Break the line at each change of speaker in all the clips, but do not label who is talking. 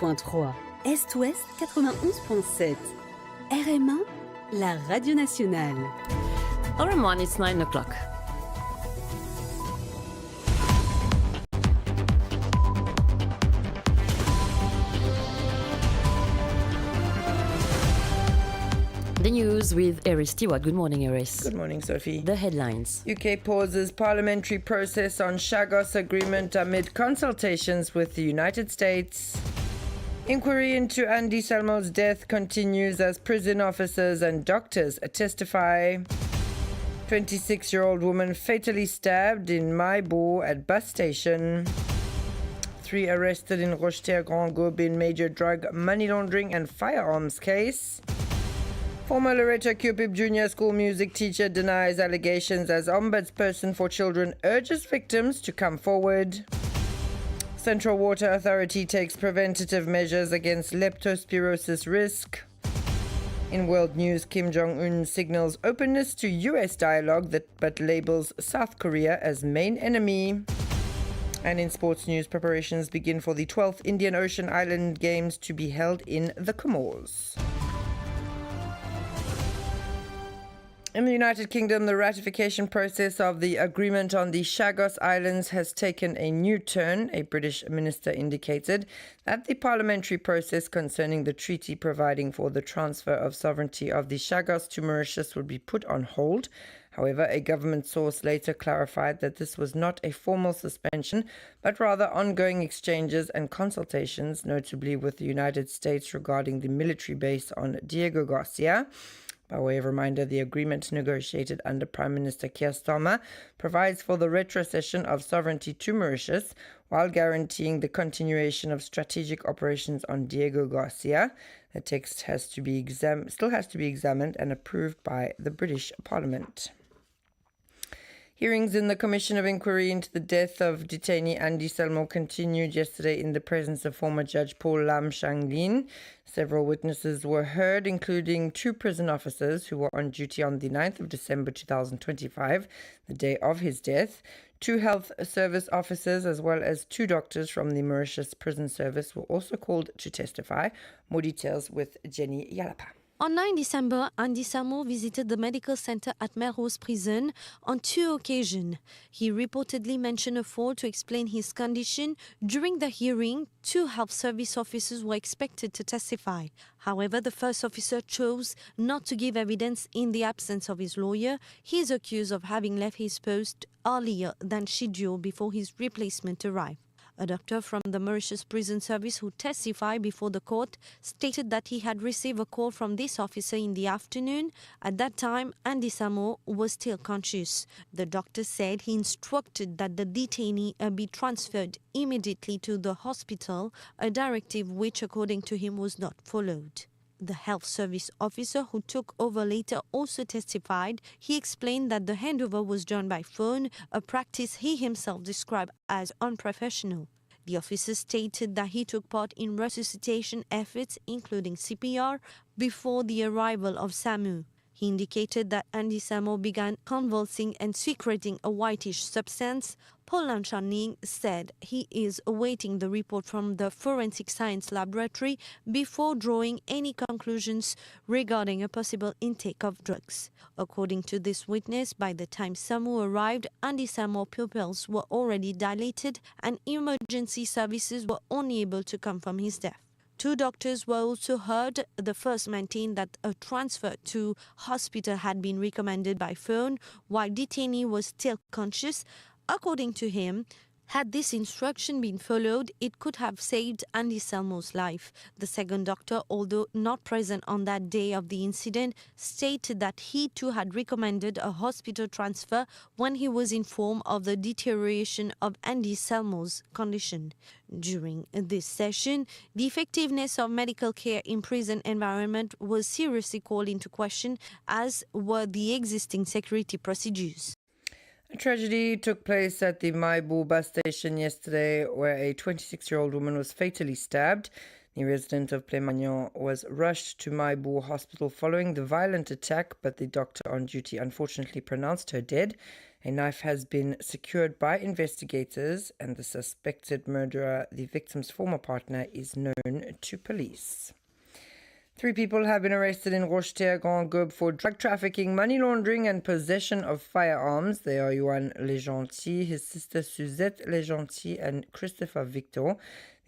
91.3, Est-Ouest 91.7. RM1, la radio nationale.
RM1, it's 9 o'clock. The news with Eris Stewart. Good morning, Eris.
Good morning, Sophie.
The headlines.
UK pauses parliamentary process on Chagos agreement amid consultations with the United States. Inquiry into Andy Salmo's death continues as prison officers and doctors testify. 26-year-old woman fatally stabbed in Maibo at bus station. 3 arrested in Rocheterre-Grand-Goube in major drug, money laundering and firearms case. Former Loreto Cupid Junior School music teacher denies allegations as ombudsperson for children urges victims to come forward. Central Water Authority takes preventative measures against leptospirosis risk. In world news, Kim Jong-un signals openness to US dialogue but labels South Korea as main enemy. And in sports news, preparations begin for the 12th Indian Ocean Island Games to be held in the Comores. In the United Kingdom, the ratification process of the agreement on the Chagos Islands has taken a new turn. A British minister indicated that the parliamentary process concerning the treaty providing for the transfer of sovereignty of the Chagos to Mauritius would be put on hold. However, a government source later clarified that this was not a formal suspension, but rather ongoing exchanges and consultations, notably with the United States regarding the military base on Diego Garcia. By way of reminder, the agreement negotiated under Prime Minister Keir Starmer provides for the retrocession of sovereignty to Mauritius while guaranteeing the continuation of strategic operations on Diego Garcia. The text still has to be examined and approved by the British Parliament. Hearings in the Commission of Inquiry into the death of detainee Andy Salmo continued yesterday in the presence of former Judge Paul Lam Shang Lin. Several witnesses were heard, including 2 prison officers who were on duty on the 9th of December 2025, the day of his death. 2 health service officers as well as 2 doctors from the Mauritius Prison Service were also called to testify. More details with Jenny Yalapa.
On 9 December, Andy Salmo visited the medical center at Melrose Prison on 2 occasions. He reportedly mentioned a fall to explain his condition. During the hearing, 2 health service officers were expected to testify. However, the first officer chose not to give evidence in the absence of his lawyer. He is accused of having left his post earlier than scheduled before his replacement arrived. A doctor from the Mauritius Prison Service who testified before the court stated that he had received a call from this officer in the afternoon. At that time, Andy Salmo was still conscious. The doctor said he instructed that the detainee be transferred immediately to the hospital, a directive which, according to him, was not followed. The health service officer who took over later also testified. He explained that the handover was done by phone, a practice he himself described as unprofessional. The officer stated that he took part in resuscitation efforts, including CPR, before the arrival of SAMU. He indicated that Andy Salmo began convulsing and secreting a whitish substance. Paul Lam Shang Lin said he is awaiting the report from the Forensic Science Laboratory before drawing any conclusions regarding a possible intake of drugs. According to this witness, by the time SAMU arrived, Andy Salmo's pupils were already dilated and emergency services were only able to confirm his death. 2 doctors were also heard. The first maintained that a transfer to hospital had been recommended by phone while detainee was still conscious. According to him, had this instruction been followed, it could have saved Andy Salmo's life. The second doctor, although not present on that day of the incident, stated that he too had recommended a hospital transfer when he was informed of the deterioration of Andy Salmo's condition. During this session, the effectiveness of medical care in prison environment was seriously called into question, as were the existing security procedures.
A tragedy took place at the Maibo bus station yesterday where a 26-year-old woman was fatally stabbed. The resident of Plémagnan was rushed to Maibou Hospital following the violent attack, but the doctor on duty unfortunately pronounced her dead. A knife has been secured by investigators, and the suspected murderer, the victim's former partner, is known to police. 3 people have been arrested in Rocheterre Grand Gobe for drug trafficking, money laundering, and possession of firearms. They are Yohan Legentil, his sister Suzette Legentil, and Christopher Victor.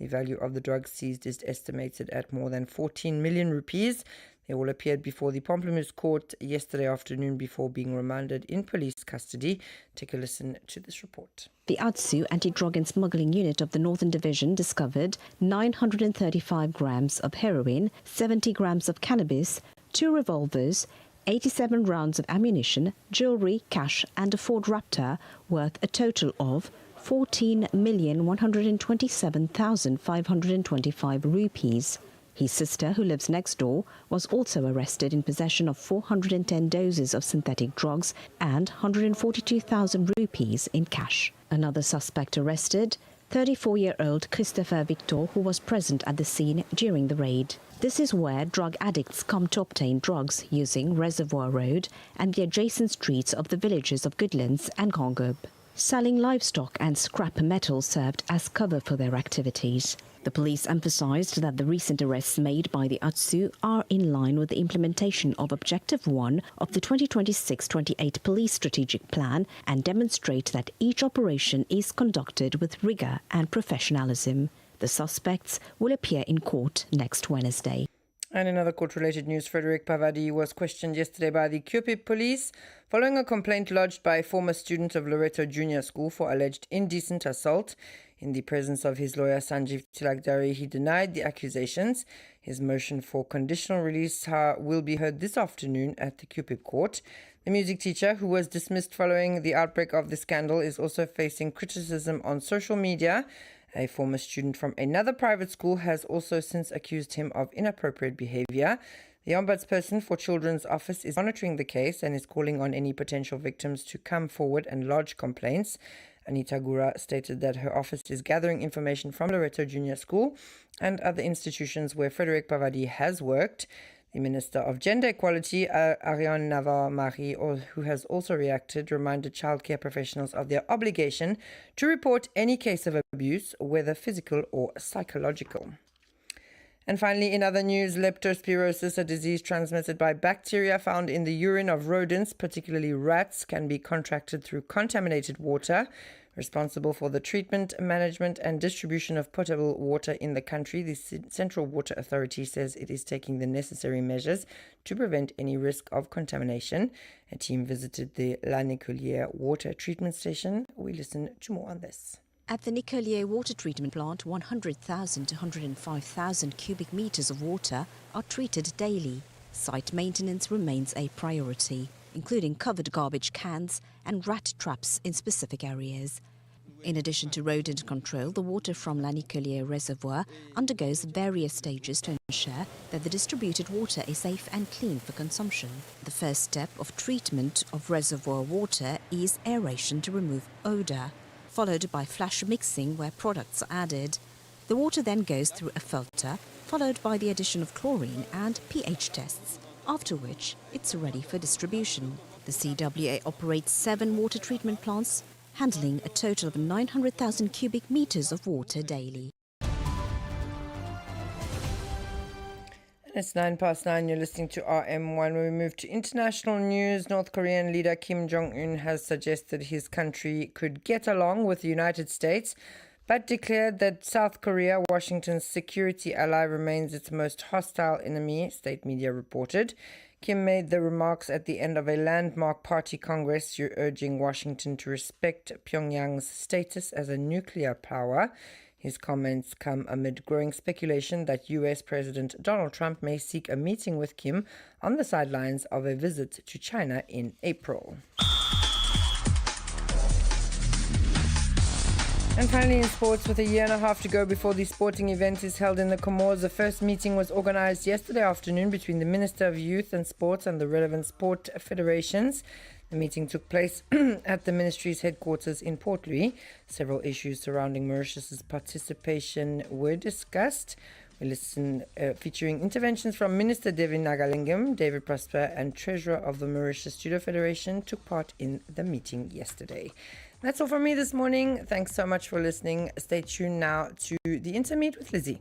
The value of the drugs seized is estimated at more than 14 million rupees. They all appeared before the Pamplemousse court yesterday afternoon before being remanded in police custody. Take a listen to this report.
The ATSU Anti-Drug and Smuggling Unit of the Northern Division discovered 935 grams of heroin, 70 grams of cannabis, 2 revolvers, 87 rounds of ammunition, jewellery, cash and a Ford Raptor worth a total of 14,127,525 rupees. His sister, who lives next door, was also arrested in possession of 410 doses of synthetic drugs and 142,000 rupees in cash. Another suspect arrested, 34-year-old Christopher Victor, who was present at the scene during the raid. This is where drug addicts come to obtain drugs using Reservoir Road and the adjacent streets of the villages of Goodlands and Grand Gobe. Selling livestock and scrap metal served as cover for their activities. The police emphasised that the recent arrests made by the ATSU are in line with the implementation of Objective 1 of the 2026-28 Police Strategic Plan and demonstrate that each operation is conducted with rigour and professionalism. The suspects will appear in court next Wednesday.
And in other court-related news, Frédéric Pavadi was questioned yesterday by the Cupid police following a complaint lodged by a former student of Loreto Junior School for alleged indecent assault. In the presence of his lawyer Sanjeev Tilakdari, he denied the accusations. His motion for conditional release will be heard this afternoon at the Cupid court. The music teacher, who was dismissed following the outbreak of the scandal, is also facing criticism on social media. A former student from another private school has also since accused him of inappropriate behavior. The Ombudsperson for Children's Office is monitoring the case and is calling on any potential victims to come forward and lodge complaints. Anita Gura stated that her office is gathering information from Loreto Junior School and other institutions where Frédéric Pavadi has worked. The Minister of Gender Equality, Ariane Navarre-Marie, who has also reacted, reminded childcare professionals of their obligation to report any case of abuse, whether physical or psychological. And finally, in other news, leptospirosis, a disease transmitted by bacteria found in the urine of rodents, particularly rats, can be contracted through contaminated water. Responsible for the treatment, management and distribution of potable water in the country, the Central Water Authority says it is taking the necessary measures to prevent any risk of contamination. A team visited the La Nicollière water treatment station. We listen to more on this.
At the Nicollière water treatment plant, 100,000 to 105,000 cubic meters of water are treated daily. Site maintenance remains a priority, including covered garbage cans and rat traps in specific areas. In addition to rodent control, the water from La Nicollière reservoir undergoes various stages to ensure that the distributed water is safe and clean for consumption. The first step of treatment of reservoir water is aeration to remove odour, followed by flash mixing where products are added. The water then goes through a filter, followed by the addition of chlorine and pH tests, after which it's ready for distribution. The CWA operates 7 water treatment plants, handling a total of 900,000 cubic meters of water daily.
It's 9:09. You're listening to RM1. When we move to international news, North Korean leader Kim Jong-un has suggested his country could get along with the United States, but declared that South Korea, Washington's security ally, remains its most hostile enemy, state media reported. Kim made the remarks at the end of a landmark party congress urging Washington to respect Pyongyang's status as a nuclear power. His comments come amid growing speculation that US President Donald Trump may seek a meeting with Kim on the sidelines of a visit to China in April. And finally in sports, with a year and a half to go before the sporting event is held in the Comores, the first meeting was organized yesterday afternoon between the Minister of Youth and Sports and the relevant sport federations. The meeting took place at the ministry's headquarters in Port Louis. Several issues surrounding Mauritius's participation were discussed. We listen featuring interventions from Minister Devin Nagalingam, David Prosper, and Treasurer of the Mauritius Judo Federation took part in the meeting yesterday. That's all from me this morning. Thanks so much for listening. Stay tuned now to the Intermeet with Lizzie.